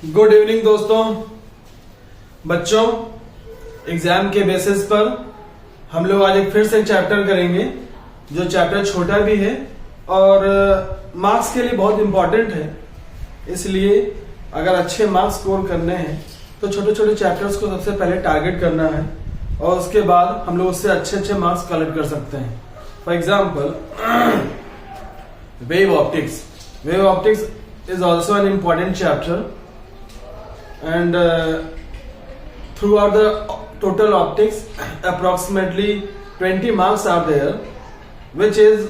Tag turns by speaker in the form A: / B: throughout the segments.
A: Good evening दोस्तों। बच्चों, exam के बेसिस पर हम लोग आज फिर से एक चैप्टर करेंगे जो चैप्टर छोटा भी है और मार्क्स के लिए बहुत इंपॉर्टेंट है। इसलिए अगर अच्छे मार्क्स स्कोर करने हैं तो छोटे छोटे चैप्टर्स को सबसे पहले टारगेट करना है और उसके बाद हम लोग उससे अच्छे अच्छे मार्क्स कलेक्ट कर सकते हैं। For example, wave optics. Wave optics is also an important chapter, and throughout the total optics approximately 20 marks are there, which is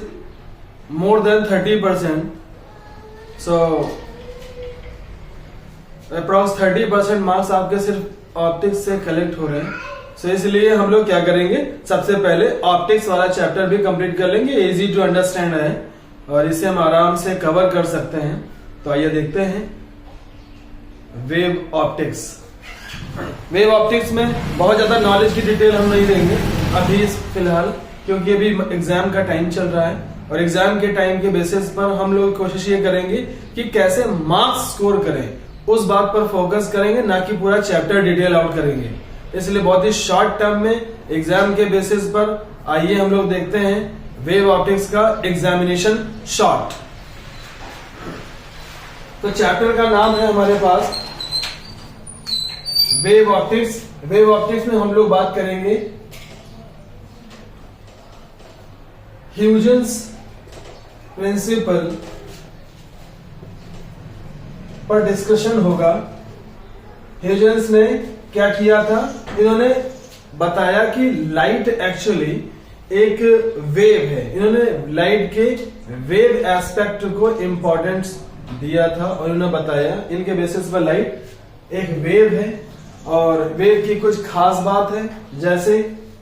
A: more than 30%. So approx 30% marks आपके सिर्फ ऑप्टिक्स से कलेक्ट हो रहे हैं। so इसलिए हम लोग क्या करेंगे, सबसे पहले ऑप्टिक्स वाला चैप्टर भी कंप्लीट कर लेंगे। इजी टू अंडरस्टैंड है और इसे हम आराम से कवर कर सकते हैं। तो आइए देखते हैं वेव ऑप्टिक्स। वेव ऑप्टिक्स में बहुत ज्यादा नॉलेज की डिटेल हम नहीं देंगे अभी फिलहाल, क्योंकि अभी एग्जाम का टाइम चल रहा है और एग्जाम के टाइम के बेसिस पर हम लोग कोशिश ये करेंगे कि कैसे मार्क्स स्कोर करें, उस बात पर फोकस करेंगे, ना कि पूरा चैप्टर डिटेल आउट करेंगे। इसलिए बहुत ही शॉर्ट टर्म में एग्जाम के बेसिस पर आइए हम लोग देखते हैं वेव ऑप्टिक्स का एग्जामिनेशन शॉर्ट। तो चैप्टर का नाम है हमारे पास वेव ऑप्टिक्स। वेव ऑप्टिक्स में हम लोग बात करेंगे ह्यूजेंस प्रिंसिपल पर डिस्कशन होगा। ह्यूजेंस ने क्या किया था, इन्होंने बताया कि लाइट एक्चुअली एक वेव है। इन्होंने लाइट के वेव एस्पेक्ट को इंपॉर्टेंस दिया था और उन्होंने बताया इनके बेसिस पर लाइट एक वेव है और वेव की कुछ खास बात है। जैसे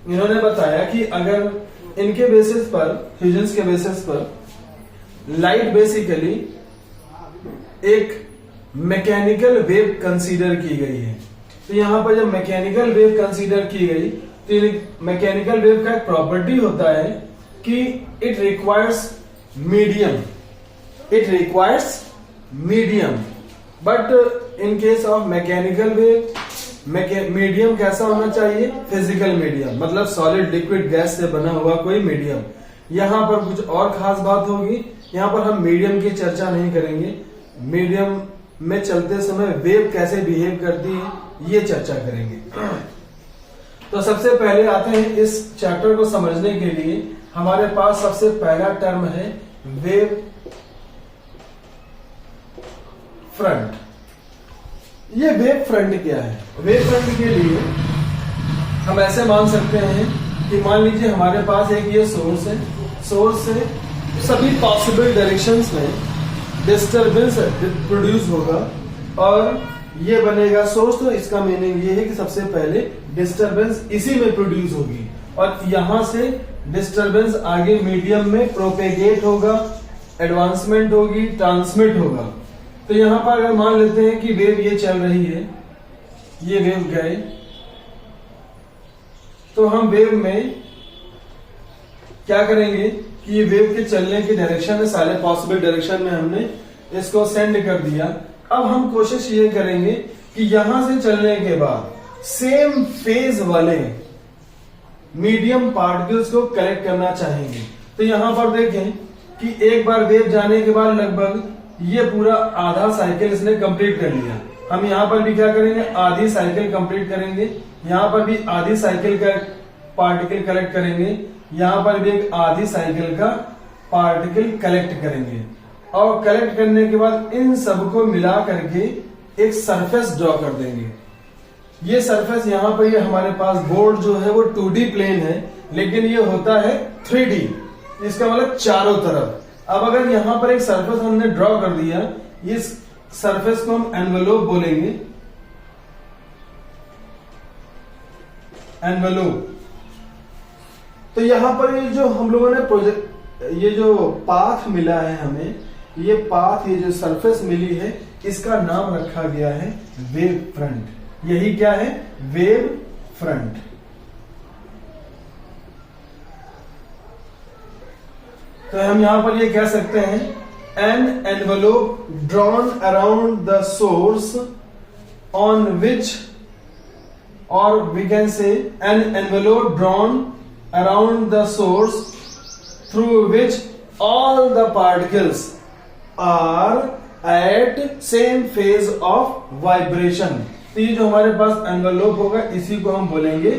A: इन्होंने बताया कि अगर इनके बेसिस पर, ह्यूजेंस के बेसिस पर लाइट बेसिकली एक मैकेनिकल वेव कंसीडर की गई है। तो यहां पर जब मैकेनिकल वेव कंसीडर की गई तो मैकेनिकल वेव का एक प्रॉपर्टी होता है कि it requires medium, but in case of mechanical wave medium कैसा होना चाहिए, फिजिकल मीडियम, मतलब सॉलिड लिक्विड गैस से बना हुआ कोई मीडियम। यहां पर कुछ और खास बात होगी, यहां पर हम मीडियम की चर्चा नहीं करेंगे, मीडियम में चलते समय वेव कैसे बिहेव करती है ये चर्चा करेंगे। तो सबसे पहले आते हैं इस चैप्टर को समझने के लिए हमारे पास सबसे पहला टर्म है वेव फ्रंट। ये वेव फ्रंट क्या है? वेव फ्रंट के लिए हम ऐसे मान सकते हैं कि मान लीजिए हमारे पास एक ये सोर्स है, सोर्स से सभी पॉसिबल डायरेक्शंस में डिस्टरबेंस प्रोड्यूस होगा और ये बनेगा सोर्स। तो इसका मीनिंग ये है कि सबसे पहले डिस्टरबेंस इसी में प्रोड्यूस होगी और यहां से डिस्टरबेंस आगे मीडियम में प्रोपेगेट होगा, एडवांसमेंट होगी, ट्रांसमिट होगा। तो यहां पर अगर मान लेते हैं कि वेव ये चल रही है, ये वेव गए, तो हम वेव में क्या करेंगे कि ये वेव के चलने की डायरेक्शन में, सारे पॉसिबल डायरेक्शन में हमने इसको सेंड कर दिया। अब हम कोशिश ये करेंगे कि यहां से चलने के बाद सेम फेज वाले मीडियम पार्टिकल्स को कलेक्ट करना चाहेंगे। तो यहां पर देखें कि एक बार वेव जाने के बाद लगभग ये पूरा आधा साइकिल इसने कंप्लीट कर लिया। हम यहाँ पर भी क्या करेंगे, आधी साइकिल कंप्लीट करेंगे, यहाँ पर भी आधी साइकिल का पार्टिकल कलेक्ट करेंगे, यहाँ पर भी एक आधी साइकिल का पार्टिकल कलेक्ट करेंगे और कलेक्ट करने के बाद इन सबको मिला करके एक सरफेस ड्रॉ कर देंगे। ये सरफेस यहाँ पर ये हमारे पास बोर्ड जो है वो 2D प्लेन है, लेकिन ये होता है 3D, इसका मतलब चारों तरफ। अब अगर यहां पर एक सरफेस हमने ड्रॉ कर दिया, इस सरफेस को हम एनवेलोप बोलेंगे, एनवेलोप। तो यहां पर ये जो हम लोगों ने ये जो पाथ मिला है हमें, ये पाथ, ये जो सरफेस मिली है, इसका नाम रखा गया है वेव फ्रंट। यही क्या है, वेव फ्रंट। तो हम यहां पर ये कह सकते हैं an envelope drawn around the source on which, or we can say an envelope drawn around the source through which all the particles are at same phase of vibration. तो ये जो हमारे पास एनवेलोप होगा इसी को हम बोलेंगे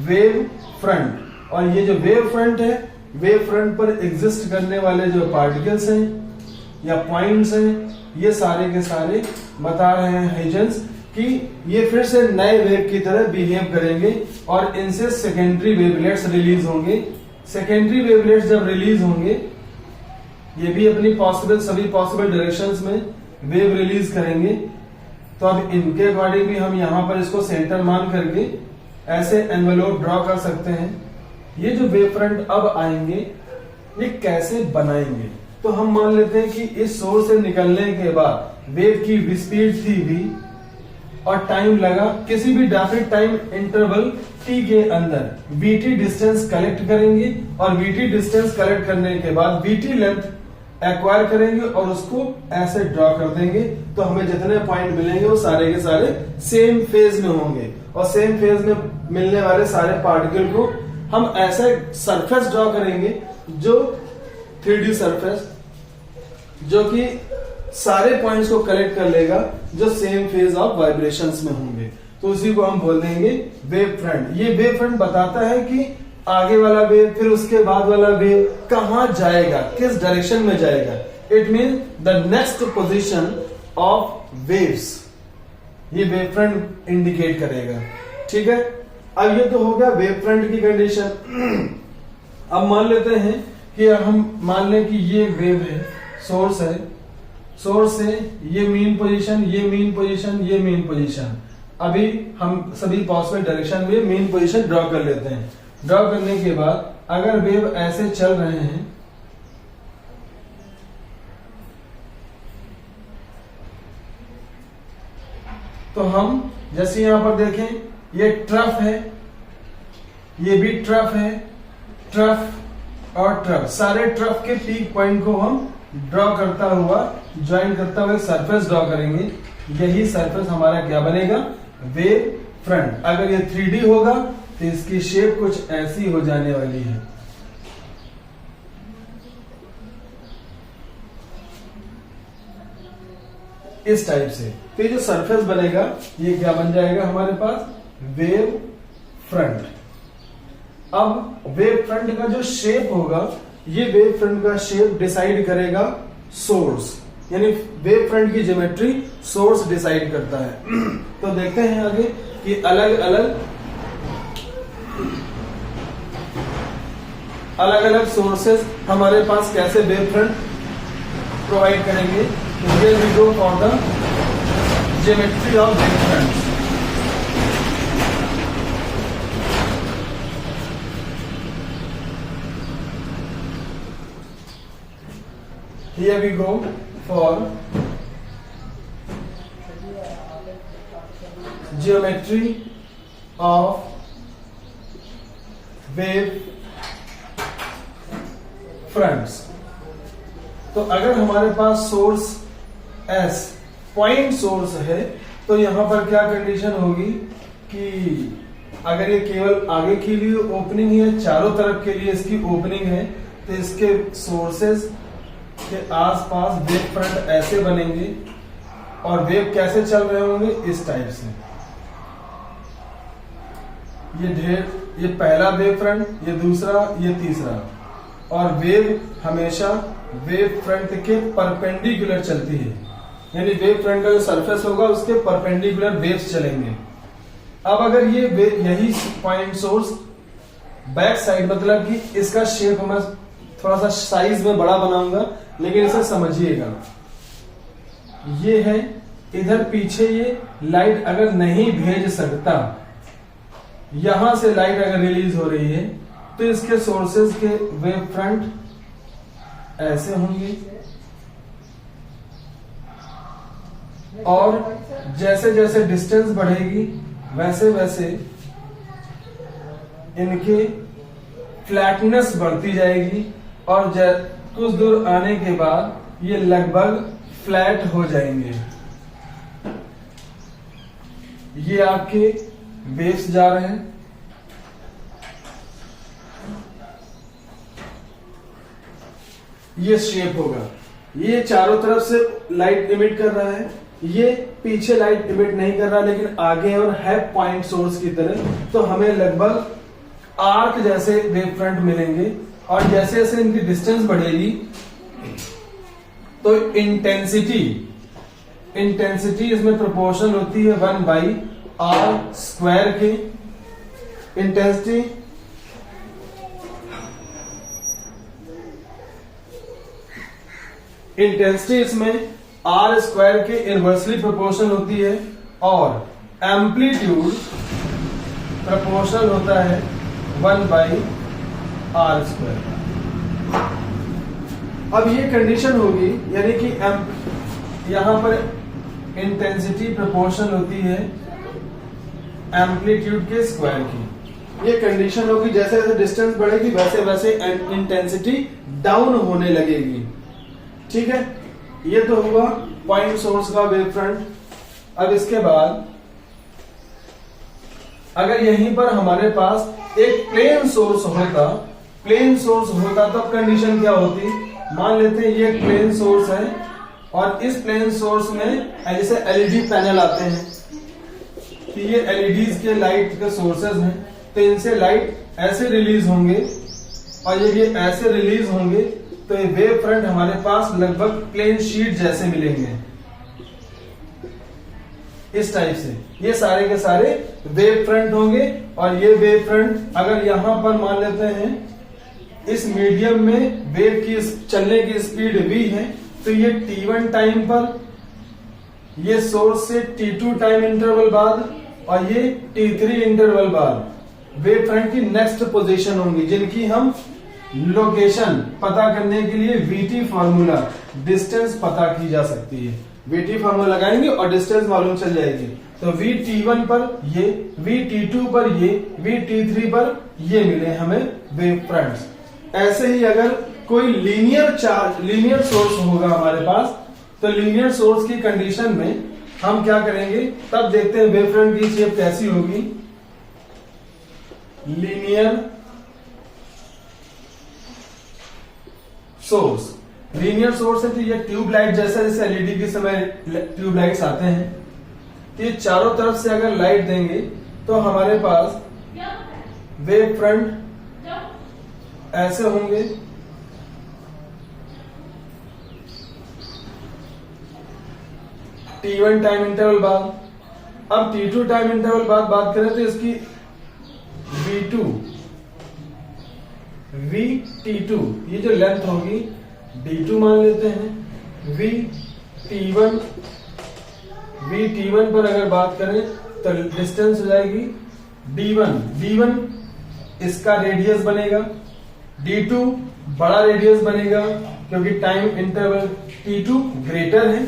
A: वेव फ्रंट, और ये जो वेव फ्रंट है, वेव फ्रंट पर एग्जिस्ट करने वाले जो पार्टिकल्स हैं या पॉइंट्स हैं, ये सारे के सारे बता रहे हैं हाइजेंस कि ये फिर से नए वेव की तरह बिहेव करेंगे और इनसे सेकेंडरी वेवलेट्स रिलीज होंगे। सेकेंडरी वेवलेट्स जब रिलीज होंगे, ये भी अपनी सभी पॉसिबल डायरेक्शंस में वेव रिलीज करेंगे। तो अब इनके अकॉर्डिंग भी हम यहाँ पर इसको सेंटर मान करके ऐसे एनवेलोप ड्रॉ कर सकते हैं। ये जो वेव फ्रंट अब आएंगे, ये कैसे बनाएंगे? तो हम मान लेते हैं कि इस सोर्स से निकलने के बाद वेव की स्पीड थी v और टाइम लगा, किसी भी डेफिनेट टाइम इंटरवल t के अंदर vt डिस्टेंस कलेक्ट करेंगे और vt डिस्टेंस कलेक्ट करने के बाद vt लेंथ एक्वायर करेंगे और उसको ऐसे ड्रॉ कर देंगे। तो हमें जितने पॉइंट मिलेंगे वो सारे के सारे सेम फेज में होंगे और सेम फेज में मिलने वाले सारे पार्टिकल को हम ऐसे सरफेस ड्रॉ करेंगे जो 3D सरफेस, जो कि सारे पॉइंट्स को कलेक्ट कर लेगा जो सेम फेज ऑफ वाइब्रेशंस में होंगे। तो उसी को हम बोल देंगे वेव फ्रंट। ये वेव फ्रंट बताता है कि आगे वाला वेव, फिर उसके बाद वाला वेव कहां जाएगा, किस डायरेक्शन में जाएगा। It mean the next position of waves, ये वेव फ्रंट इंडिकेट करेगा। ठीक है, अब ये तो हो गया वेव फ्रंट की कंडीशन। अब मान लेते हैं कि हम मान लें कि ये वेव है, सोर्स है, सोर्स से ये मीन पोजीशन, ये मीन पोजीशन, ये मीन पोजीशन। अभी हम सभी पॉसिबल डायरेक्शन में मीन पोजीशन ड्रॉ कर लेते हैं। ड्रॉ करने के बाद अगर वेव ऐसे चल रहे हैं, तो हम जैसे यहां पर देखें, ये ट्रफ है, ये भी ट्रफ है, ट्रफ और ट्रफ, सारे ट्रफ के पीक पॉइंट को हम ड्रॉ करता हुआ, ज्वाइन करता हुआ सरफेस ड्रॉ करेंगे। यही सरफेस हमारा क्या बनेगा? Wave front. अगर ये 3D होगा तो इसकी शेप कुछ ऐसी हो जाने वाली है। इस टाइप से। तो ये जो सरफेस बनेगा ये क्या बन जाएगा हमारे पास? Wave front. अब वेव फ्रंट का जो शेप होगा, ये वेव फ्रंट का शेप डिसाइड करेगा सोर्स, यानी वेव फ्रंट की ज्योमेट्री सोर्स डिसाइड करता है। तो देखते हैं आगे कि अलग अलग सोर्सेस हमारे पास कैसे वेव फ्रंट प्रोवाइड करेंगे। तो here we go for the geometry of wave front. Here we go for geometry of wave fronts। तो अगर हमारे पास सोर्स S पॉइंट सोर्स है, तो यहां पर क्या कंडीशन होगी कि अगर ये केवल आगे के लिए ओपनिंग है, चारों तरफ के लिए इसकी ओपनिंग है, तो इसके सोर्सेस के आसपास वेव फ्रंट ऐसे बनेंगे और वेव कैसे चल रहे होंगे? इस टाइप से। ये पहला वेव फ्रंट, ये दूसरा, ये तीसरा, और वेव हमेशा वेव फ्रंट के परपेंडिकुलर चलती है, यानी वेव फ्रंट का जो सरफेस होगा उसके परपेंडिकुलर वेव्स चलेंगे। अब अगर ये यही पॉइंट सोर्स बैक साइड, मतलब कि इसका शेप मैं थोड़ा सा साइज में बड़ा बनाऊंगा, लेकिन इसे समझिएगा। ये है इधर पीछे, ये लाइट अगर नहीं भेज सकता, यहां से लाइट अगर रिलीज हो रही है, तो इसके सोर्सेज के वेव फ्रंट ऐसे होंगे, और जैसे जैसे डिस्टेंस बढ़ेगी वैसे वैसे इनकी फ्लैटनेस बढ़ती जाएगी, और कुछ दूर आने के बाद ये लगभग फ्लैट हो जाएंगे। ये आपके वेव्स जा रहे हैं, ये शेप होगा। ये चारों तरफ से लाइट इमिट कर रहा है, ये पीछे लाइट इमिट नहीं कर रहा लेकिन आगे और है पॉइंट सोर्स की तरह। तो हमें लगभग आर्क जैसे वेव फ्रंट मिलेंगे। और जैसे जैसे इनकी डिस्टेंस बढ़ेगी तो इंटेंसिटी इसमें प्रोपोर्शनल होती है 1/r² की। इंटेंसिटी इसमें r² के इनवर्सली प्रोपोर्शनल होती है और एम्पलीट्यूड प्रोपोर्शनल होता है 1/r²। अब ये कंडीशन होगी, यानी कि यहां पर इंटेंसिटी प्रोपोर्शनल होती है एम्पलीट्यूड के स्क्वायर की। ये कंडीशन होगी, जैसे जैसे डिस्टेंस बढ़ेगी वैसे वैसे इंटेंसिटी डाउन होने लगेगी। ठीक है, ये तो हुआ पॉइंट सोर्स का वेव फ्रंट। अब इसके बाद अगर यहीं पर हमारे पास एक प्लेन सोर्स होता तो कंडीशन क्या होती? मान लेते हैं ये एक प्लेन सोर्स है और इस प्लेन सोर्स में जैसे एलईडी पैनल आते हैं कि ये एलईडीज के लाइट के सोर्सेज हैं, तो इनसे लाइट ऐसे रिलीज होंगे और ये ऐसे रिलीज होंगे तो ये वेव फ्रंट हमारे पास लगभग प्लेन शीट जैसे मिलेंगे, इस टाइप से। ये सारे के सारे वेव फ्रंट होंगे। और ये वेव फ्रंट अगर यहां पर मान लेते हैं इस मीडियम में वेव की चलने की स्पीड v है, तो ये t1 टाइम पर, ये सोर्स से t2 टाइम इंटरवल बाद और ये t3 इंटरवल बाद वेव फ्रंट की नेक्स्ट पोजीशन होंगी, जिनकी हम लोकेशन पता करने के लिए VT फॉर्मूला, डिस्टेंस पता की जा सकती है। VT फॉर्मूला लगाएंगे और डिस्टेंस मालूम चल जाएगी। तो VT1 पर ये, VT2 पर ये, VT3 पर ये मिले हमें वेव फ्रंट्स। ऐसे ही अगर कोई लीनियर सोर्स होगा हमारे पास, तो लीनियर सोर्स की कंडीशन में हम क्या करेंगे, तब देखते हैं वेव फ्रंट की शेप कैसी होगी। लीनियर सोर्स है तो ये ट्यूब लाइट जैसा, जैसे एलईडी के समय ट्यूब लाइट्स आते हैं, तो ये चारों तरफ से अगर लाइट देंगे तो हमारे पास वेव फ्रंट ऐसे होंगे। t1 टाइम इंटरवल बाद, अब t2 टाइम इंटरवल बाद बात करें तो इसकी VT2 ये जो लेंथ होगी D2 मान लेते हैं। VT1 पर अगर बात करें तो डिस्टेंस हो जाएगी D1 इसका रेडियस बनेगा, D2 बड़ा रेडियस बनेगा क्योंकि टाइम इंटरवल T2 ग्रेटर है,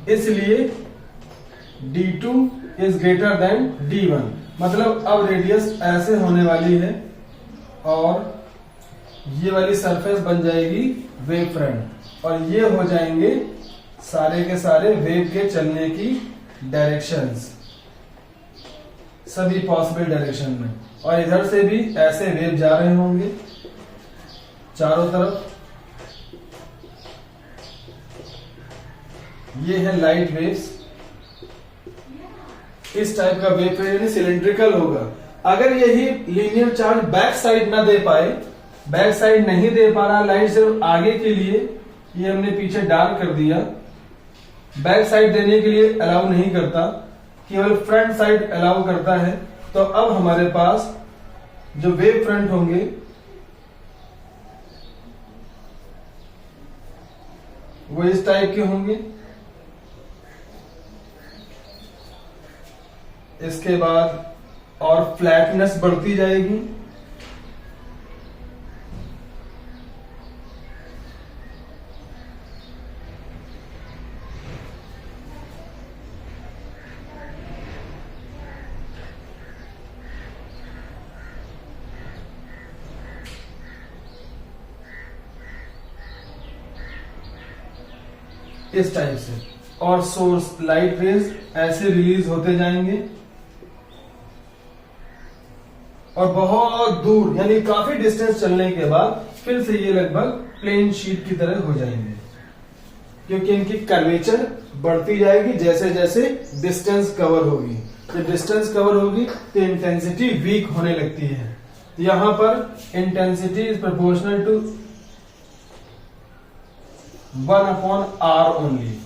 A: इसलिए D2 is greater than D1। मतलब अब रेडियस ऐसे होने वाली है और ये वाली सरफेस बन जाएगी वेव फ्रंट, और ये हो जाएंगे सारे के सारे वेव के चलने की डायरेक्शंस, सभी पॉसिबल डायरेक्शन में। और इधर से भी ऐसे वेव जा रहे होंगे चारों तरफ। ये है लाइट वेव्स, इस टाइप का वेव फ्रंट सिलेंड्रिकल होगा। अगर यही लीनियर चार्ज बैक साइड ना दे पाए, बैक साइड नहीं दे पा रहा लाइट, सिर्फ आगे के लिए, ये हमने पीछे डार्क कर दिया, बैक साइड देने के लिए अलाउ नहीं करता, केवल फ्रंट साइड अलाउ करता है, तो अब हमारे पास जो वेव फ्रंट होंगे वो इस टाइप के होंगे। इसके बाद और फ्लैटनेस बढ़ती जाएगी। इस टाइप से, और सोर्स लाइट रेज ऐसे रिलीज होते जाएंगे और बहुत दूर यानी काफी डिस्टेंस चलने के बाद फिर से ये लगभग प्लेन शीट की तरह हो जाएंगे, क्योंकि इनकी कर्वेचर बढ़ती जाएगी जैसे जैसे डिस्टेंस कवर होगी। जब डिस्टेंस कवर होगी तो इंटेंसिटी वीक होने लगती है। यहां पर intensity is proportional to 1/r only.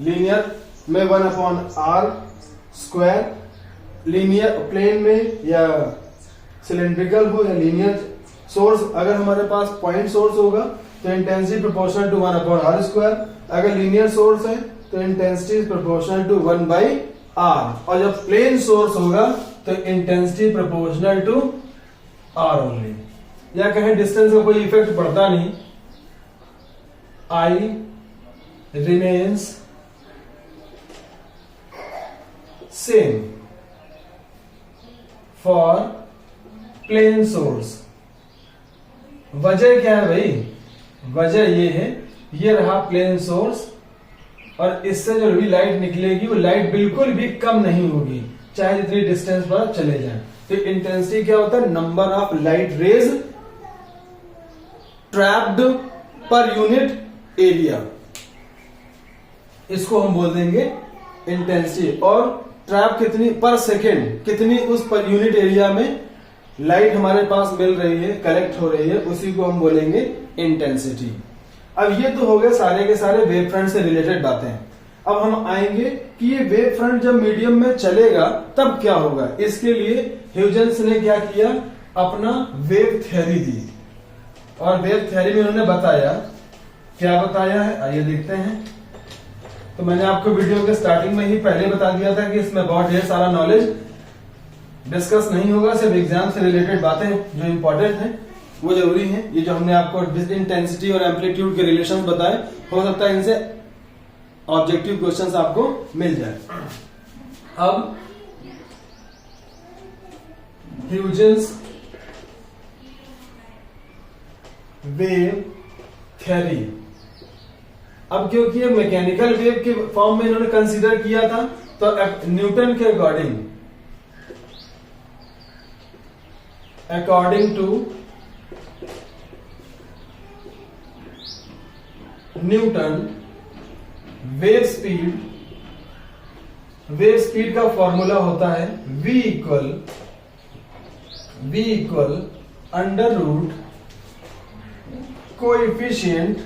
A: Linear में 1/r स्क्वायर, लीनियर प्लेन में या सिलेंड्रिकल हो या लीनियर सोर्स, अगर हमारे पास पॉइंट सोर्स होगा तो intensity proportional to 1/r square, अगर लीनियर सोर्स है तो इंटेंसिटी प्रोपोर्शनल टू 1/r, और जब प्लेन सोर्स होगा तो intensity proportional to r only. या कहें डिस्टेंस का कोई इफेक्ट पड़ता नहीं, I remains same for plane source. वजह क्या है भाई? वजह ये है, ये रहा प्लेन सोर्स और इससे जो भी लाइट निकलेगी वो लाइट बिल्कुल भी कम नहीं होगी चाहे जितनी डिस्टेंस पर चले जाए। तो इंटेंसिटी क्या होता है? Number of light rays trapped per unit area, इसको हम बोल देंगे इंटेंसिटी। और ट्रैप कितनी पर सेकेंड, कितनी उस पर यूनिट एरिया में लाइट हमारे पास मिल रही है, कलेक्ट हो रही है, उसी को हम बोलेंगे इंटेंसिटी। अब ये तो हो गए सारे के सारे वेव फ्रंट से रिलेटेड बातें। अब हम आएंगे कि ये वेव फ्रंट जब मीडियम में चलेगा तब क्या होगा। इसके लिए ह्यूजेंस ने क्या किया? अपना वेव थ्योरी दी, और वेव थ्योरी में उन्होंने बताया, क्या बताया है आइए देखते हैं। तो मैंने आपको वीडियो के स्टार्टिंग में ही पहले बता दिया था कि इसमें बहुत ढेर सारा नॉलेज डिस्कस नहीं होगा, सिर्फ एग्जाम से रिलेटेड बातें जो इंपॉर्टेंट हैं वो जरूरी हैं। ये जो हमने आपको इंटेंसिटी और एम्पलीट्यूड के रिलेशन बताए, हो सकता है इनसे ऑब्जेक्टिव क्वेश्चंस आपको मिल जाए। अब ह्यूजेंस वेव थ्योरी, अब क्योंकि ये मैकेनिकल वेव के फॉर्म में इन्होंने कंसीडर किया था, तो न्यूटन के according to Newton wave speed का फॉर्मूला होता है v equal under root coefficient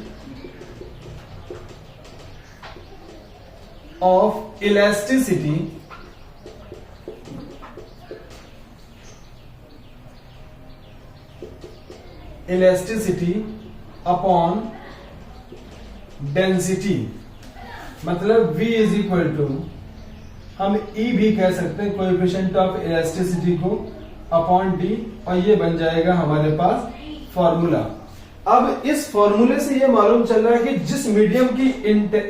A: of elasticity upon density. मतलब v इज इक्वल टू, हम E भी कह सकते हैं, कोएफिशिएंट ऑफ इलास्टिसिटी को, अपॉन d, और ये बन जाएगा हमारे पास फॉर्मूला। अब इस फॉर्मूले से ये मालूम चल रहा है कि जिस मीडियम की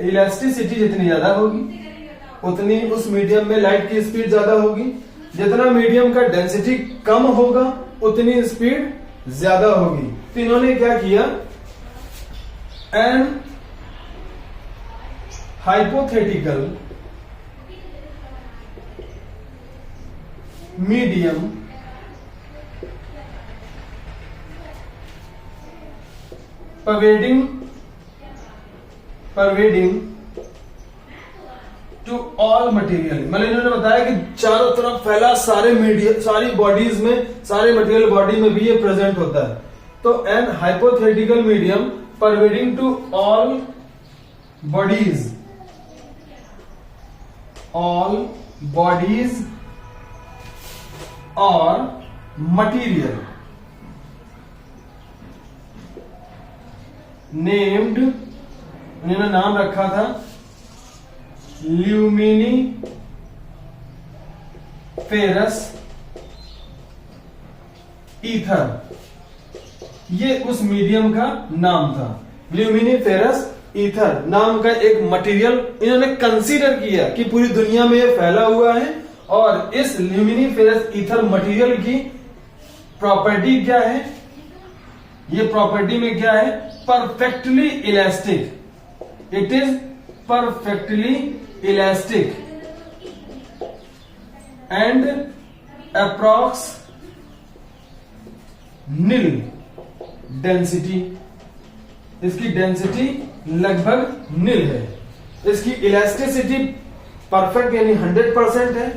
A: इलास्टिसिटी जितनी ज्यादा होगी उतनी उस मीडियम में लाइट की स्पीड ज्यादा होगी, जितना मीडियम का डेंसिटी कम होगा उतनी स्पीड ज्यादा होगी। तो इन्होंने क्या किया, an hypothetical medium pervading to all material. मतलब इन्होंने बताया कि चारों तरफ फैला सारे मीडियम, सारी बॉडीज में, सारे मटेरियल बॉडी में भी ये प्रेजेंट होता है। तो an hypothetical medium pervading to all bodies और मटीरियल नेम्ड, उन्होंने नाम रखा था ल्यूमिनिफेरस ईथर। ये उस मीडियम का नाम था, ल्यूमिनिफेरस ईथर नाम का एक मटेरियल इन्होंने कंसीडर किया कि पूरी दुनिया में ये फैला हुआ है। और इस ल्यूमिनिफेरस ईथर मटेरियल की प्रॉपर्टी क्या है? ये प्रॉपर्टी में क्या है? Perfectly elastic. It is perfectly elastic and approx nil density, इसकी डेंसिटी लगभग नील है। इसकी इलास्टिसिटी परफेक्ट यानी 100% है,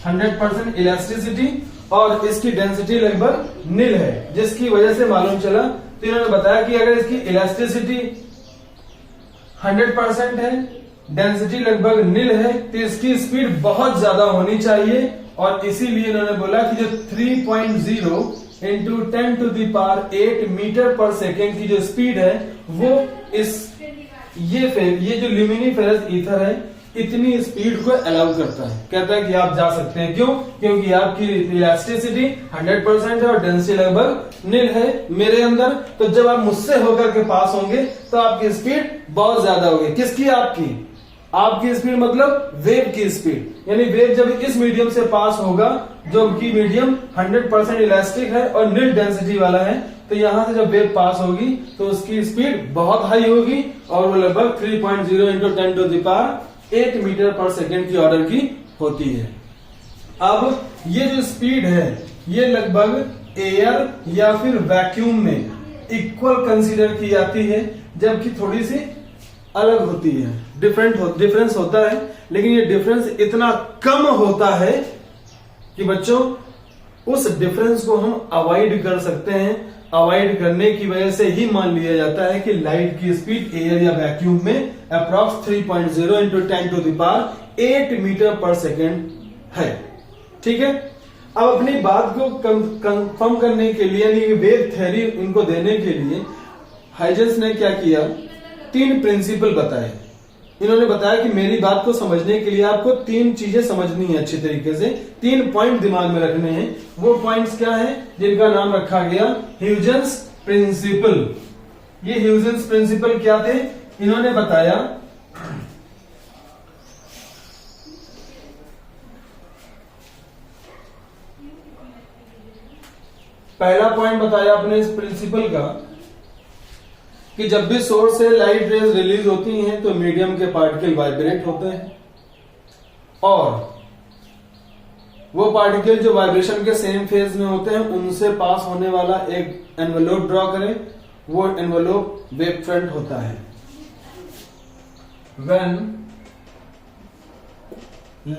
A: 100% इलास्टिसिटी, और इसकी डेंसिटी लगभग नील है, जिसकी वजह से मालूम चला, तो इन्होंने बताया कि अगर इसकी इलास्टिसिटी 100% है, डेंसिटी लगभग नील है, तो इसकी स्पीड बहुत ज्यादा होनी चाहिए, और इसीलिए इन्होंने बोला कि जो 3.0 इंटू 10⁸ मीटर पर सेकेंड की जो स्पीड है वो ये जो ल्यूमिनिफेरस ईथर है इतनी स्पीड को अलाउ करता है। कहता है कि आप जा सकते हैं, क्यों? क्योंकि आपकी इलास्टिसिटी 100% है और डेंसिटी लगभग नील है मेरे अंदर, तो जब आप मुझसे होकर के पास होंगे तो आपकी स्पीड बहुत ज्यादा होगी। किसकी? आपकी स्पीड मतलब वेव की स्पीड, यानी वेव जब इस मीडियम से पास होगा, जो कि मीडियम 100% इलास्टिक है और नील डेंसिटी वाला है, तो यहां से जब वेव पास होगी तो उसकी स्पीड बहुत हाई होगी और वो लगभग 3.0 इंटू 10⁸ मीटर पर सेकेंड की ऑर्डर की होती है। अब ये जो स्पीड है ये लगभग एयर या फिर वैक्यूम में इक्वल कंसीडर की जाती है, जबकि थोड़ी सी अलग होती है, डिफरेंस होता है, लेकिन ये डिफरेंस इतना कम होता है कि बच्चों उस डिफरेंस को हम अवॉइड कर सकते हैं। अवॉइड करने की वजह से ही मान लिया जाता है कि लाइट की स्पीड एयर या वैक्यूम में अप्रॉक्स 3.0 इंटू 10⁸ मीटर पर सेकेंड है। ठीक है, अब अपनी बात को कंफर्म करने के लिए, यानी वेव थ्योरी इनको देने के लिए हाइजेंस ने क्या किया, 3 प्रिंसिपल बताए। इन्होंने बताया कि मेरी बात को समझने के लिए आपको 3 चीजें समझनी है अच्छी तरीके से, 3 पॉइंट दिमाग में रखने हैं। वो पॉइंट्स क्या हैं? जिनका नाम रखा गया ह्यूजेंस प्रिंसिपल। ये ह्यूजेंस प्रिंसिपल क्या थे? इन्होंने बताया पहला पॉइंट बताया अपने इस प्रिंसिपल का कि जब भी सोर्स से लाइट रेज रिलीज होती हैं तो मीडियम के पार्टिकल वाइब्रेट होते हैं, और वो पार्टिकल जो वाइब्रेशन के सेम फेज में होते हैं उनसे पास होने वाला एक एनवेलोप ड्रॉ करें, वो एनवेलोप वेव फ्रंट होता है। When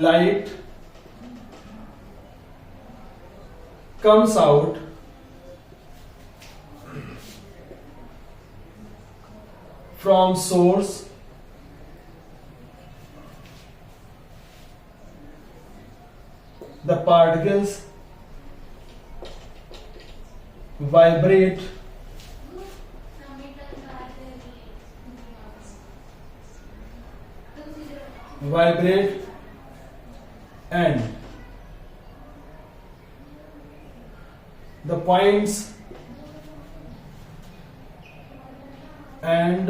A: light comes out from source, the particles vibrate and the points and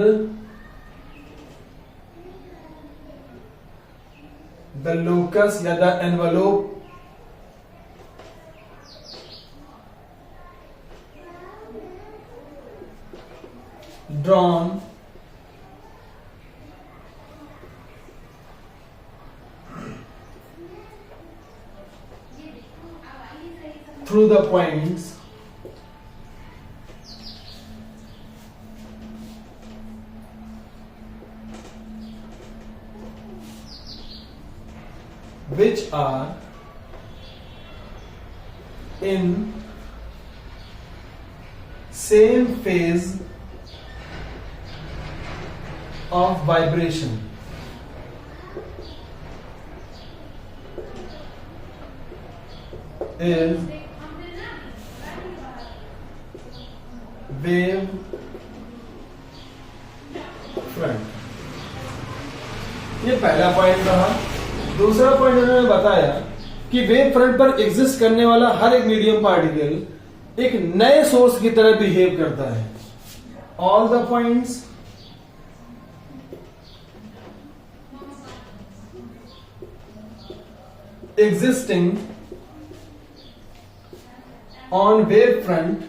A: the locus या the envelope drawn through the points which are in same phase of vibration is wave front। ये पहला point रहा। दूसरा point उन्होंने बताया कि wave front पर exist करने वाला हर एक मीडियम पार्टिकल एक नए सोर्स की तरह बिहेव करता है। All the points existing on wave front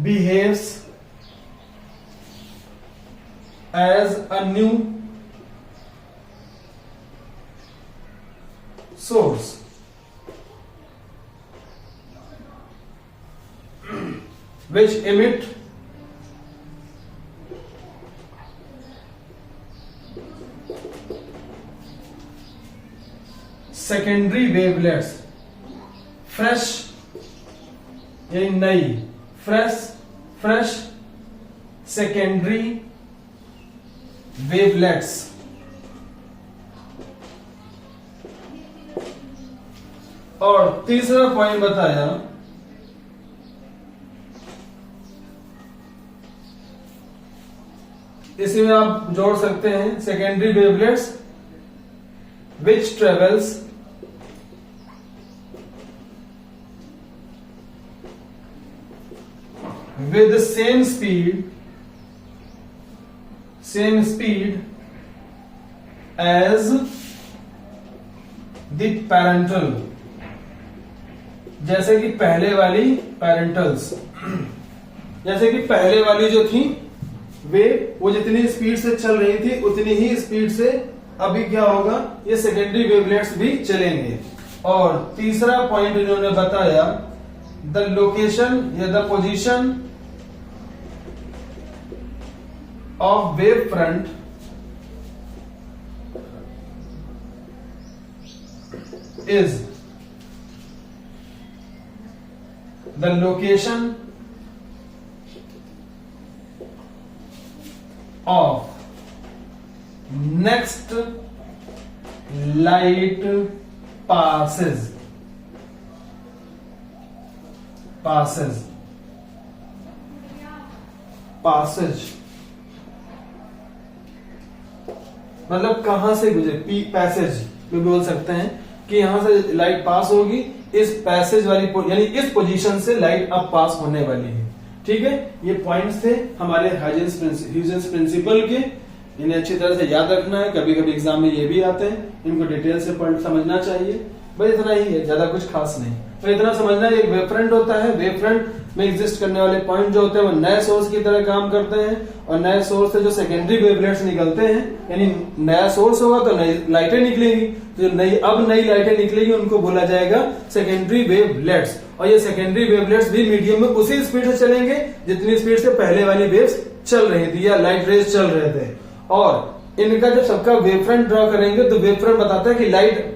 A: behaves as a new source which emit secondary wavelets, fresh यानी नई, fresh secondary wavelets और तीसरा पॉइंट बताया इसी में आप जोड़ सकते हैं secondary wavelets which travels with the same speed as the parental, जैसे कि पहले वाली पैरेंटल्स, जैसे कि पहले वाली जो थी वो जितनी स्पीड से चल रही थी उतनी ही स्पीड से अभी क्या होगा, ये सेकेंडरी वेवलेट्स भी चलेंगे। और तीसरा पॉइंट इन्होंने बताया द लोकेशन या the position of wave front is the location of next light passes मतलब कहां से गुजरे, पैसेज में बोल सकते हैं कि यहां से लाइट पास होगी, इस पैसेज वाली यानी इस पोजीशन से लाइट अब पास होने वाली है। ठीक है, ये पॉइंट्स थे हमारे ह्यूजेंस प्रिंसिपल के, इन्हें अच्छी तरह से याद रखना है। कभी कभी एग्जाम में ये भी आते हैं, इनको डिटेल से समझना चाहिए। बस इतना ही है, ज्यादा कुछ खास नहीं। तो इतना समझना है, एक वेव फ्रंट होता है, वेव फ्रंट में एग्जिस्ट करने वाले पॉइंट जो होते हैं वो नए सोर्स की तरह काम करते हैं, और नए सोर्स से जो सेकेंडरी वेवलेट्स निकलते हैं, यानी नया सोर्स होगा तो नई लाइटें निकलेंगी, तो जो नई लाइटें निकलेगी उनको बोला जाएगा सेकेंडरी वेवलेट्स। और ये सेकेंडरी वेवलेट्स भी मीडियम में उसी स्पीड से चलेंगे जितनी स्पीड से पहले वाली वेव्स चल रही थी या लाइट रेज चल रहे थे। और इनका जब सबका वेव फ्रंट ड्रॉ करेंगे तो वेव फ्रंट बताता है कि लाइट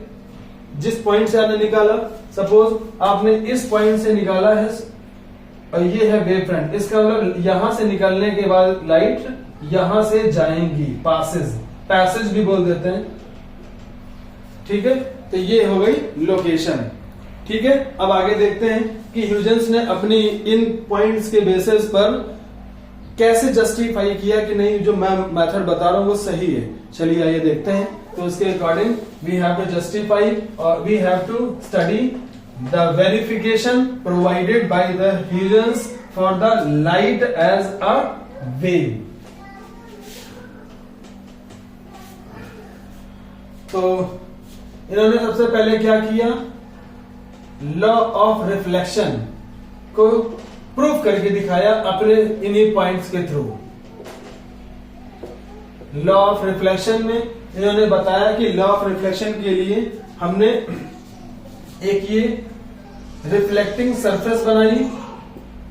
A: जिस पॉइंट से आपने निकाला, सपोज आपने इस पॉइंट से निकाला है और ये है वेव फ्रंट, इसका मतलब यहां से निकलने के बाद लाइट यहां से जाएंगी, पैसेज भी बोल देते हैं। ठीक है, तो ये हो गई लोकेशन। ठीक है, अब आगे देखते हैं कि ह्यूजेंस ने अपनी इन पॉइंट्स के बेसिस पर कैसे जस्टिफाई किया कि नहीं जो मैं मेथड बता रहा हूं वो सही है। चलिए आइए देखते हैं। तो उसके according we have to justify और we have to study the verification provided by the Huygens for the light as a wave. तो इन्होंने सबसे पहले क्या किया, लॉ ऑफ रिफ्लेक्शन को प्रूफ करके दिखाया अपने इन्हीं पॉइंट्स के थ्रू। लॉ ऑफ रिफ्लेक्शन में इन्होंने बताया कि लॉ ऑफ रिफ्लेक्शन के लिए हमने एक ये रिफ्लेक्टिंग सरफेस बनाई,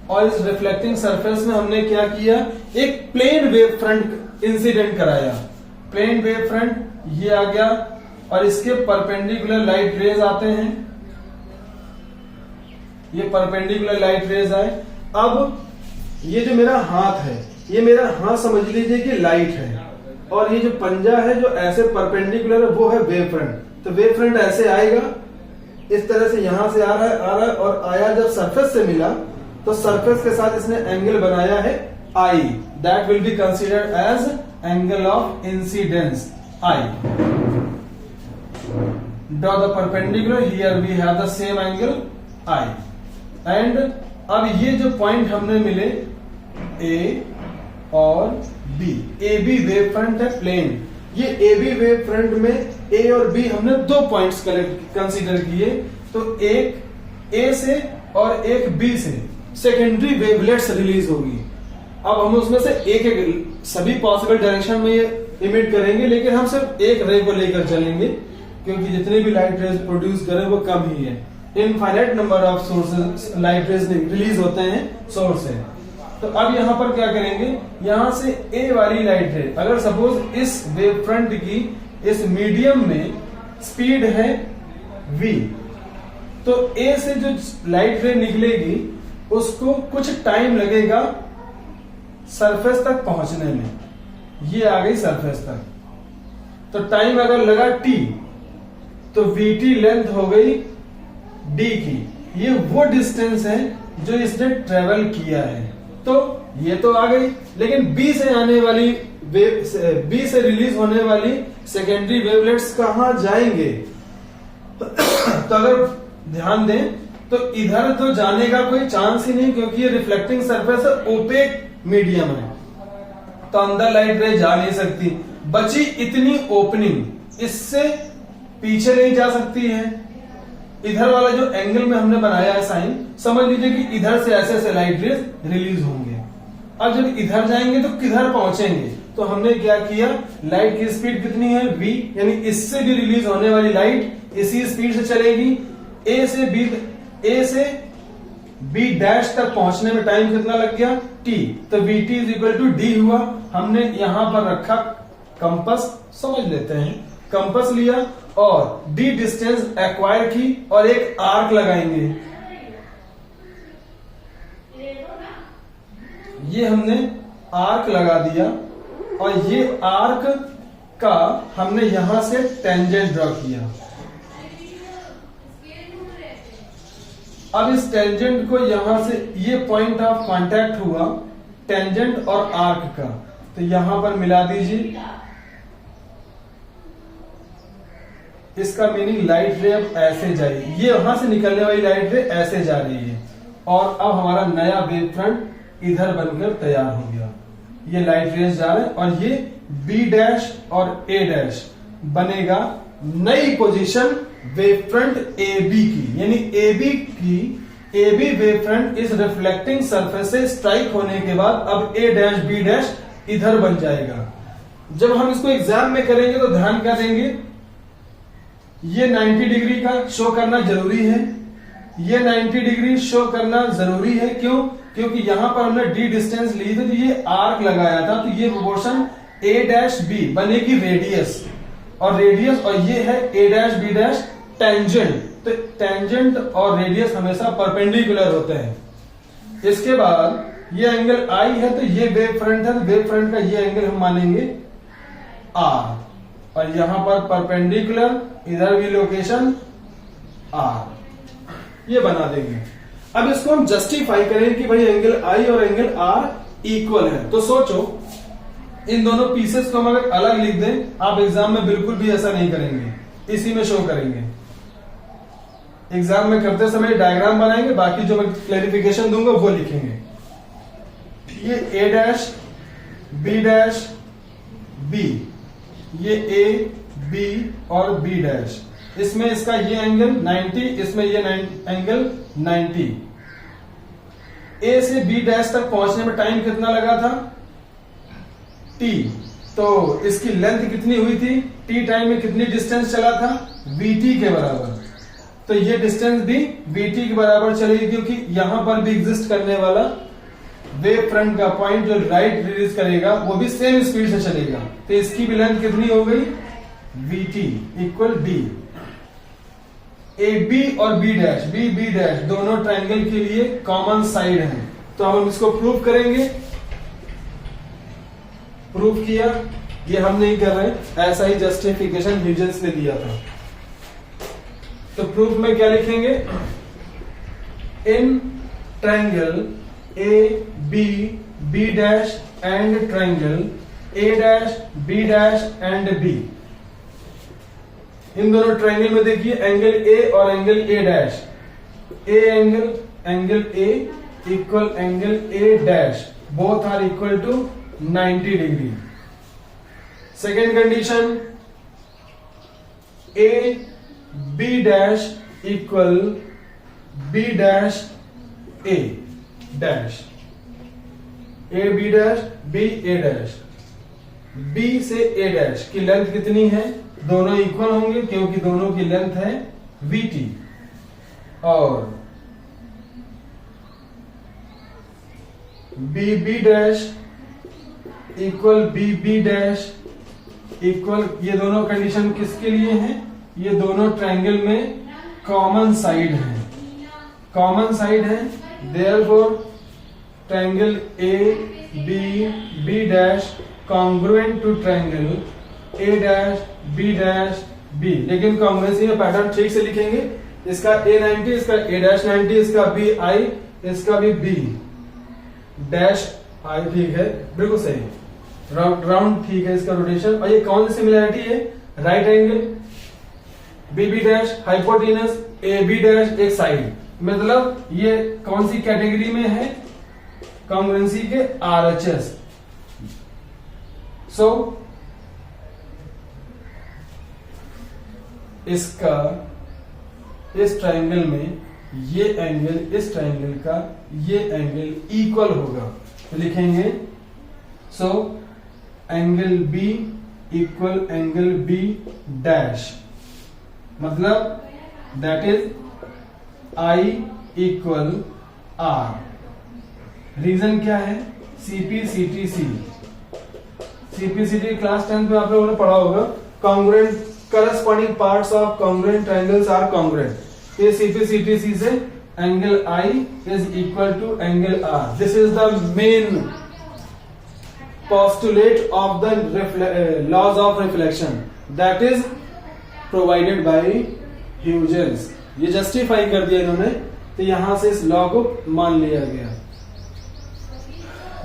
A: और इस रिफ्लेक्टिंग सरफेस में हमने क्या किया, एक प्लेन वेव फ्रंट इंसिडेंट कराया। प्लेन वेव फ्रंट ये आ गया और इसके परपेंडिकुलर लाइट रेज आते हैं, ये परपेंडिकुलर लाइट रेज आए। अब ये जो मेरा हाथ है, ये मेरा हाथ समझ लीजिए कि लाइट है, और ये जो पंजा है जो ऐसे परपेंडिकुलर है वो है वेव फ्रंट। तो वेव फ्रंट ऐसे आएगा, इस तरह से यहां से आ रहा है और आया जब सरफेस से मिला तो सरफेस के साथ इसने एंगल बनाया है i, that will be considered as angle of incidence i. Draw the perpendicular, here we have the same angle i. And अब ये जो पॉइंट हमने मिले ए और B, A B wave front है प्लेन, ये ए बी वेव फ्रंट में ए और बी हमने दो पॉइंट्स कंसीडर किए, तो एक ए से और एक बी से सेकेंडरी वेवलेट्स रिलीज होगी। अब हम उसमें से एक सभी पॉसिबल डायरेक्शन में ये इमिट करेंगे, लेकिन हम सिर्फ एक रे को लेकर चलेंगे। क्योंकि जितने भी लाइट रेज प्रोड्यूस करें वो कम ही है। Infinite number of sources light rays release होते हैं सोर्स से। तो अब यहाँ पर क्या करेंगे, यहां से ए वाली लाइट रे, अगर सपोज इस वेव फ्रंट की इस मीडियम में स्पीड है v, तो ए से जो लाइट रे निकलेगी उसको कुछ टाइम लगेगा सरफेस तक पहुंचने में। ये आ गई सरफेस तक, तो टाइम अगर लगा t, तो vt लेंथ हो गई d की। ये वो डिस्टेंस है जो इसने ट्रेवल किया है। तो ये तो आ गई, लेकिन b से आने वाली वेव, b से रिलीज होने वाली सेकेंडरी वेवलेट्स कहां जाएंगे? तो अगर ध्यान दें तो इधर तो जाने का कोई चांस ही नहीं, क्योंकि ये रिफ्लेक्टिंग सरफेस है, ओपेक मीडियम है, तो अंदर लाइट रे जा नहीं सकती। बची इतनी ओपनिंग, इससे पीछे नहीं जा सकती है। इधर वाला जो एंगल में हमने बनाया है साइन, समझ लीजिए कि इधर से ऐसे ऐसे लाइट रेज रिलीज होंगे। अब जब इधर जाएंगे तो किधर पहुंचेंगे? तो हमने क्या किया, लाइट की स्पीड कितनी है v, यानी इससे भी रिलीज होने वाली लाइट इसी स्पीड से चलेगी। ए से b डैश तक पहुंचने में टाइम कितना लग गया t, तो vt is equal to d हुआ। हमने यहां पर रखा कंपास, समझ लेते हैं, कंपास लिया और d डिस्टेंस एक्वायर की और एक आर्क लगाएंगे। ये हमने आर्क लगा दिया और ये आर्क का हमने यहां से टेंजेंट ड्रॉ किया। अब इस टेंजेंट को यहां से, ये पॉइंट ऑफ कांटेक्ट हुआ टेंजेंट और आर्क का, तो यहां पर मिला दीजिए। इसका मीनिंग लाइट रे अब ऐसे जाएगी, ये वहां से निकलने वाली लाइट रे ऐसे जा रही है, और अब हमारा नया वेव फ्रंट इधर बनकर तैयार हो गया। ये लाइट रेज जा रहे हैं और ये B डैश और A डैश बनेगा नई पोजीशन वेव फ्रंट AB की, यानी AB वेव फ्रंट इस रिफ्लेक्टिंग सरफेस से स्ट्राइक होने के बाद अब A डैश B डैश इधर बन जाएगा। जब हम इसको एग्जाम में करेंगे तो ध्यान क्या देंगे, ये 90 डिग्री का शो करना जरूरी है, ये 90 डिग्री शो करना जरूरी है। क्यों? क्योंकि यहां पर हमने d डिस्टेंस ली थी, तो ये आर्क लगाया था, तो ये प्रोपोर्शन a डैश b बनेगी रेडियस, और रेडियस, और ये है a dash b dash tangent. तो टेंजेंट और रेडियस हमेशा परपेंडिकुलर होते हैं। इसके बाद ये एंगल I है, तो ये वेव फ्रंट है, तो वेव फ्रंट का ये एंगल हम मानेंगे R, और यहां पर परपेंडिकुलर, इधर भी लोकेशन R, ये बना देंगे। अब इसको हम जस्टिफाई करें कि भाई एंगल I और एंगल R इक्वल है। तो सोचो, इन दोनों पीसेस को हम अगर अलग लिख दें, आप एग्जाम में बिल्कुल भी ऐसा नहीं करेंगे, इसी में शो करेंगे। एग्जाम में करते समय डायग्राम बनाएंगे, बाकी जो मैं क्लैरिफिकेशन दूंगा वो लिखेंगे। ये A dash B dash B, ये A B और B डैश, इसमें इसका ये एंगल 90, इसमें ये एंगल 90। A से B डैश तक पहुंचने में टाइम कितना लगा था t, तो इसकी लेंथ कितनी हुई थी, t टाइम में कितनी डिस्टेंस चला था, vt के बराबर। तो ये डिस्टेंस भी vt के बराबर चलेगी, क्योंकि यहां पर भी एग्जिस्ट करने वाला वेव फ्रंट का पॉइंट जो राइट रिलीज करेगा वो भी सेम स्पीड से चलेगा, तो इसकी भी लेंथ कितनी हो गई, vt इक्वल d। AB और B डैश, B डैश दोनों ट्रायंगल के लिए कॉमन साइड हैं, तो हम इसको प्रूव करेंगे। प्रूव किया, ये हम नहीं कर रहे, ऐसा ही जस्टिफिकेशन ह्यूजेंस ने दिया था। तो प्रूफ में क्या लिखेंगे, in triangle AB dash and triangle A dash B dash and B, इन दोनों ट्रायंगल में देखिए एंगल A और angle A dash, A angle A equal angle A dash, both are equal to 90 degree. Second condition, A B dash equal B dash A dash, A B dash B A dash. B से A dash की length कितनी है, दोनों equal होंगे क्योंकि दोनों की length है VT, और BB dash equal BB dash equal, ये दोनों कंडीशन किसके लिए हैं, ये दोनों ट्रायंगल में कॉमन साइड है, कॉमन साइड है, therefore triangle AB dash congruent to triangle A dash B dash B। लेकिन कॉन्ग्रुएंसी में पैटर्न ठीक से लिखेंगे, इसका A 90, इसका A डैश 90, इसका B I, इसका भी B डैश I, ठीक है, बिल्कुल सही, राउंड ठीक है इसका रोटेशन। और ये कौन सी सिमिलरिटी है, right angle, BB dash hypotenuse, AB dash एक साइड, मतलब ये कौन सी कैटेगरी में है, कॉन्ग्रुएंसी के RHS। सो इसका इस ट्रायंगल में ये एंगल इस ट्रायंगल का ये एंगल इक्वल होगा, तो लिखेंगे so angle B equal angle B dash, मतलब that is I equal R। Reason क्या है, CPCTC, CPCT क्लास 10 में आप लोगों ने पढ़ा होगा, congruent corresponding parts of congruent triangles are congruent. ये CPCTC से angle I is equal to angle R। This is the main postulate of the laws of reflection that is provided by Huygens। ये justify कर दिया इन्होंने, तो यहां से इस लॉ को मान लिया गया।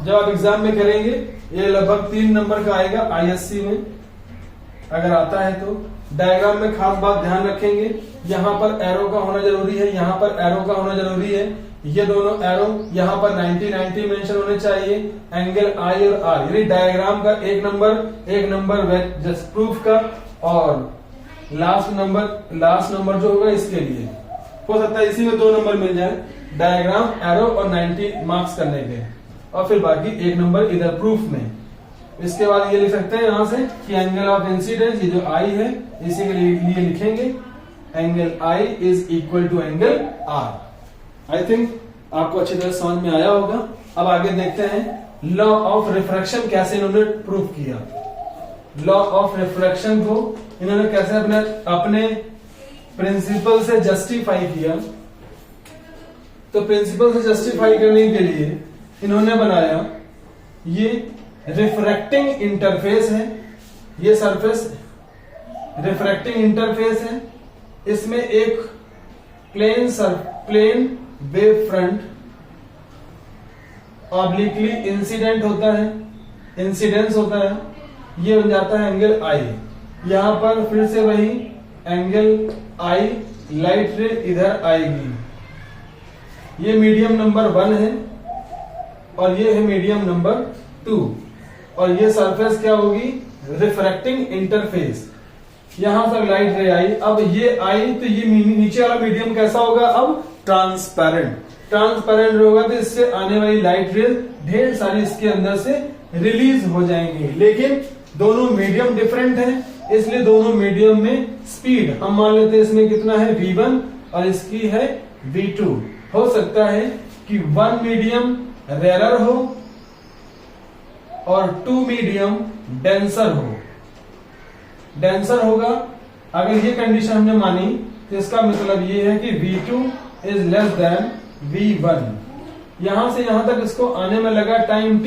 A: जब आप एग्जाम में करेंगे ये लगभग 3 नंबर का आएगा ISC में, अगर आता है तो। डायग्राम में खास बात ध्यान रखेंगे, यहाँ पर एरो का होना जरूरी है, यहाँ पर एरो का होना जरूरी है, ये दोनों एरो यहाँ पर 90-90 मेंशन होने चाहिए, एंगल I और R, यानी डायग्राम का एक नंबर जस्ट प्रूफ का, और लास्ट नंबर जो होगा इसके लिए हो सकता है इसी में 2 नंबर मिल जाए, डायग्राम, एरो और 90 मार्क्स करने के, और फिर बाकी 1 नंबर इधर प्रूफ में। इसके बाद ये लिख सकते हैं यहां से कि एंगल ऑफ इंसिडेंस, ये जो I है इसी के लिए लिखेंगे angle I is equal to angle R। I think आपको अच्छी तरह समझ में आया होगा। अब आगे देखते हैं लॉ ऑफ रिफ्रैक्शन कैसे इन्होंने प्रूव किया। लॉ ऑफ रिफ्रैक्शन को इन्होंने कैसे अपने प्रिंसिपल से जस्टिफाई किया। तो प्रिंसिपल से जस्टिफाई करने के लिए इन्होंने बनाया, ये रिफ्रैक्टिंग इंटरफेस है, ये सरफेस रिफ्रैक्टिंग इंटरफेस है, इसमें एक plane wave front obliquely incident होता है, इंसिडेंस होता है, ये बन जाता है एंगल I। यहां पर फिर से वही एंगल I, लाइट रे इधर आएगी, ये मीडियम नंबर 1 है और ये है मीडियम नंबर 2, और ये सरफेस क्या होगी, रिफ्रैक्टिंग इंटरफेस। यहां तक लाइट रे आई, अब ये आई तो ये नीचे वाला मीडियम कैसा होगा, अब ट्रांसपेरेंट होगा, तो इससे आने वाली लाइट रे ढेर सारी इसके अंदर से रिलीज हो जाएंगी। लेकिन दोनों मीडियम डिफरेंट है, इसलिए दोनों मीडियम में स्पीड हम मान लेते हैं इसमें कितना है V1 और इसकी है V2। हो सकता है कि 1 मीडियम रेयर हो और 2 मीडियम डेंसर हो। डेंसर होगा, अगर ये कंडीशन हमने मानी तो इसका मतलब ये है कि V2 is less than V1। यहां से यहां तक इसको आने में लगा टाइम T।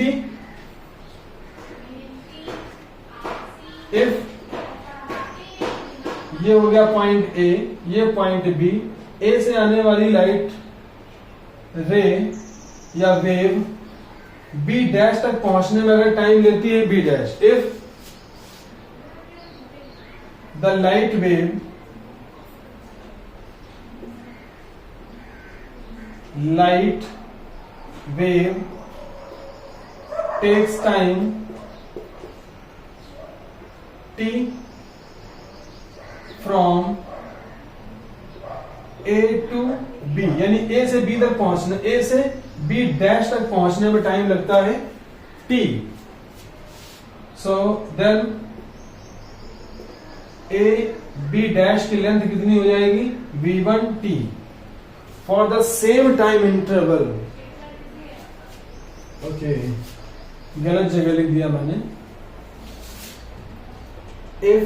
A: इफ ये हो गया पॉइंट A, ये पॉइंट B, A से आने वाली लाइट रे या वेव B डैश तक पहुंचने में अगर टाइम लेती है B dash, if the light wave takes time T from A to B, यानी A से B तक पहुंचने, A से B डैश तक पहुंचने में टाइम लगता है T। So then A B dash की लेंथ कितनी हो जाएगी, v1t for the same time interval. Okay, गलत जगह लिख दिया मैंने। If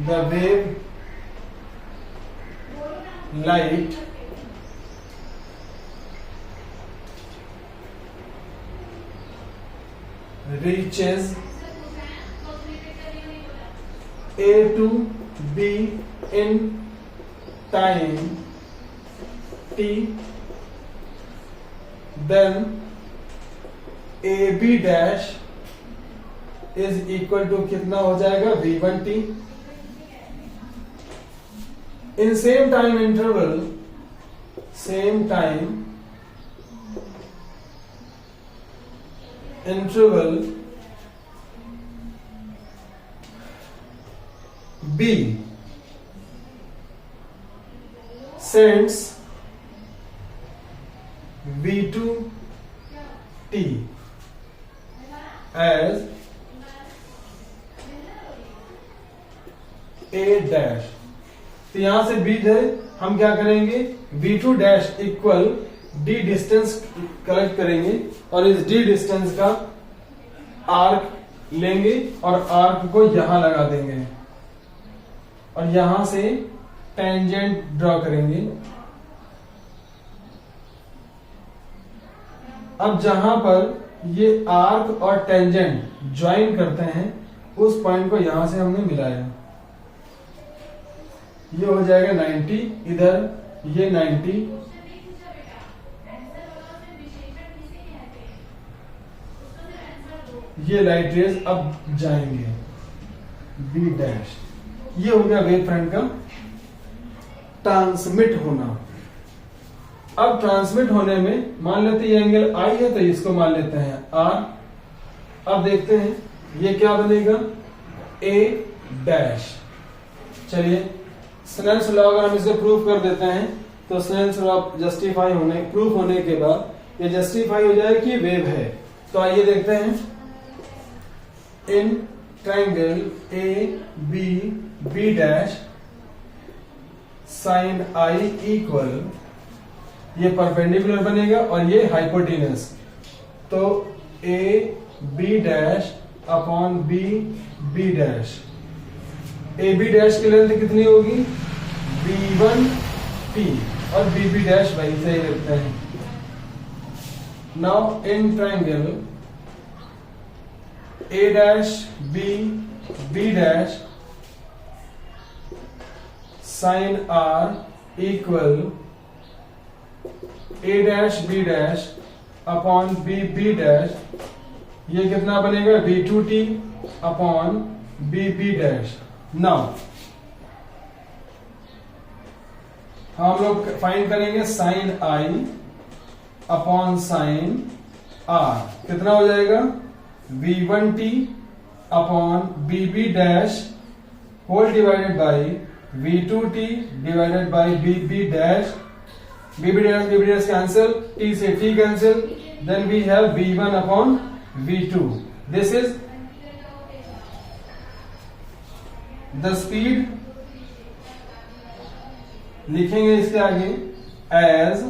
A: the wave light reaches A to B in time t, then AB dash is equal to कितना हो जाएगा, v1t। in same time interval B sends v2t as A dash। तो यहां से बीज है, हम क्या करेंगे, v2 dash equal d distance collect करेंगे और इस d डिस्टेंस का आर्क लेंगे और आर्क को यहां लगा देंगे और यहां से टेंजेंट ड्रॉ करेंगे। अब जहां पर ये आर्क और टेंजेंट ज्वाइन करते हैं उस पॉइंट को यहां से हमने मिलाया, ये हो जाएगा 90, इधर ये 90, ये लाइट रेज अब जाएंगे बी डैश। ये हो गया वेव फ्रंट का ट्रांसमिट होना। अब ट्रांसमिट होने में मान लेते हैं ये एंगल आई है तो इसको मान लेते हैं आर। अब देखते हैं ये क्या बनेगा, ए डैश। चलिए स्नेल्स लॉ अगर हम इसे प्रूफ कर देते हैं तो स्नेल्स लॉ जस्टिफाई होने प्रूफ होने के बाद ये जस्टिफाई हो जाए कि वेव है। तो आइए देखते हैं, in triangle A B B dash sine I equal, ये परपेंडिकुलर बनेगा और ये हाइपोटेनस, तो A B dash upon B B dash. A B dash की लेंथ कितनी होगी, v1t और बी बी डैश वही से ही लिखते हैं। Now in triangle A dash B B dash sine R equal A dash B dash upon B B dash, ये कितना बनेगा, v2t upon B B dash. Now हम लोग फाइंड करेंगे sine I upon sine R, कितना हो जाएगा, v1t upon B B dash whole divided by v2t divided by B B dash. B B dash cancel, t से t cancel, then we have v1 upon v2। This is the speed, लिखेंगे इसके आगे as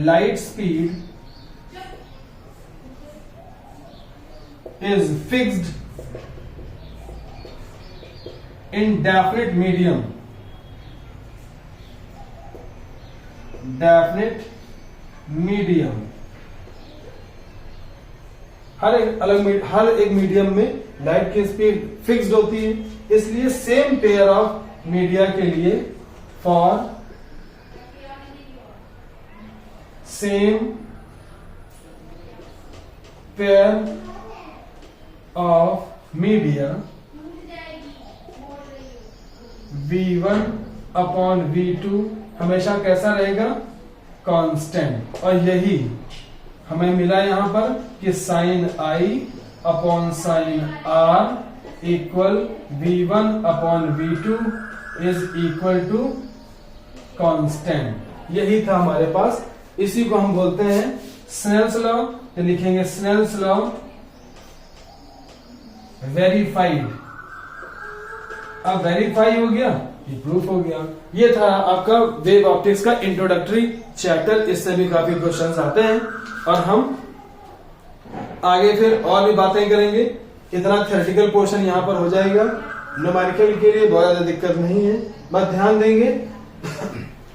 A: light speed is fixed in definite medium. Definite medium, हर एक medium में light की speed fixed होती है, इसलिए सेम पेयर ऑफ मीडिया के लिए for same pair of media v1 upon v2 हमेशा कैसा रहेगा, कांस्टेंट। और यही हमें मिला यहां पर कि sine I upon sine R equal v1 upon v2 is equal to constant. यही था हमारे पास इसी को हम बोलते हैं स्नेल्स लॉ। तो लिखेंगे स्नेल्स लॉ वेरीफाइड। अब वेरीफाई हो गया, ये प्रूफ हो गया। ये था आपका वेव ऑप्टिक्स का इंट्रोडक्टरी चैप्टर। इससे भी काफी क्वेश्चंस आते हैं और हम आगे फिर और भी बातें करेंगे। इतना थ्योरेटिकल पोर्शन यहाँ पर हो जाएगा। न्यूमेरिकल के लिए बहुत ज्यादा दिक्कत नहीं है, बस ध्यान देंगे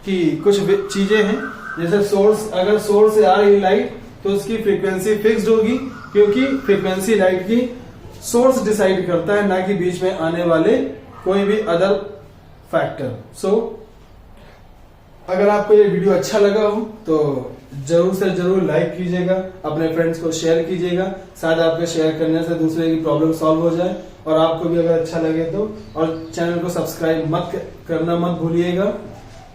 A: कि कुछ चीजें हैं, जैसे सोर्स, अगर सोर्स से आ रही लाइट तो उसकी फ्रीक्वेंसी फिक्स्ड होगी, क्योंकि फ्रीक्वेंसी लाइट की सोर्स डिसाइड करता है, ना कि बीच में आने वाले कोई भी अदर फैक्टर। सो अगर आपको ये वीडियो अच्छा लगा हो तो जरूर से जरूर लाइक कीजिएगा, अपने फ्रेंड्स को शेयर कीजिएगा। शायद आपके शेयर करने से दूसरे की प्रॉब्लम सॉल्व हो जाए और आपको भी अगर अच्छा लगे तो। और चैनल को सब्सक्राइब करना मत भूलिएगा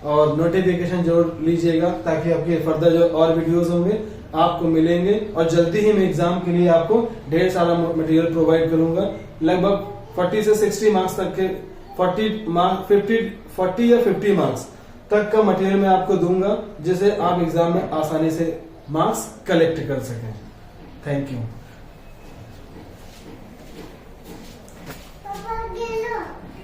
A: और नोटिफिकेशन जरूर लीजिएगा, ताकि आपके फर्दर जो और वीडियोस होंगे आपको मिलेंगे। और जल्दी ही मैं एग्जाम के लिए आपको ढेर सारा मटेरियल प्रोवाइड करूंगा। लगभग 40 से 60 मार्क्स तक के 40 या 50 मार्क्स तक का मटेरियल मैं आपको दूंगा, जिसे आप एग्जाम में आसानी से मार्क्स कलेक्ट कर सकें। Thank you.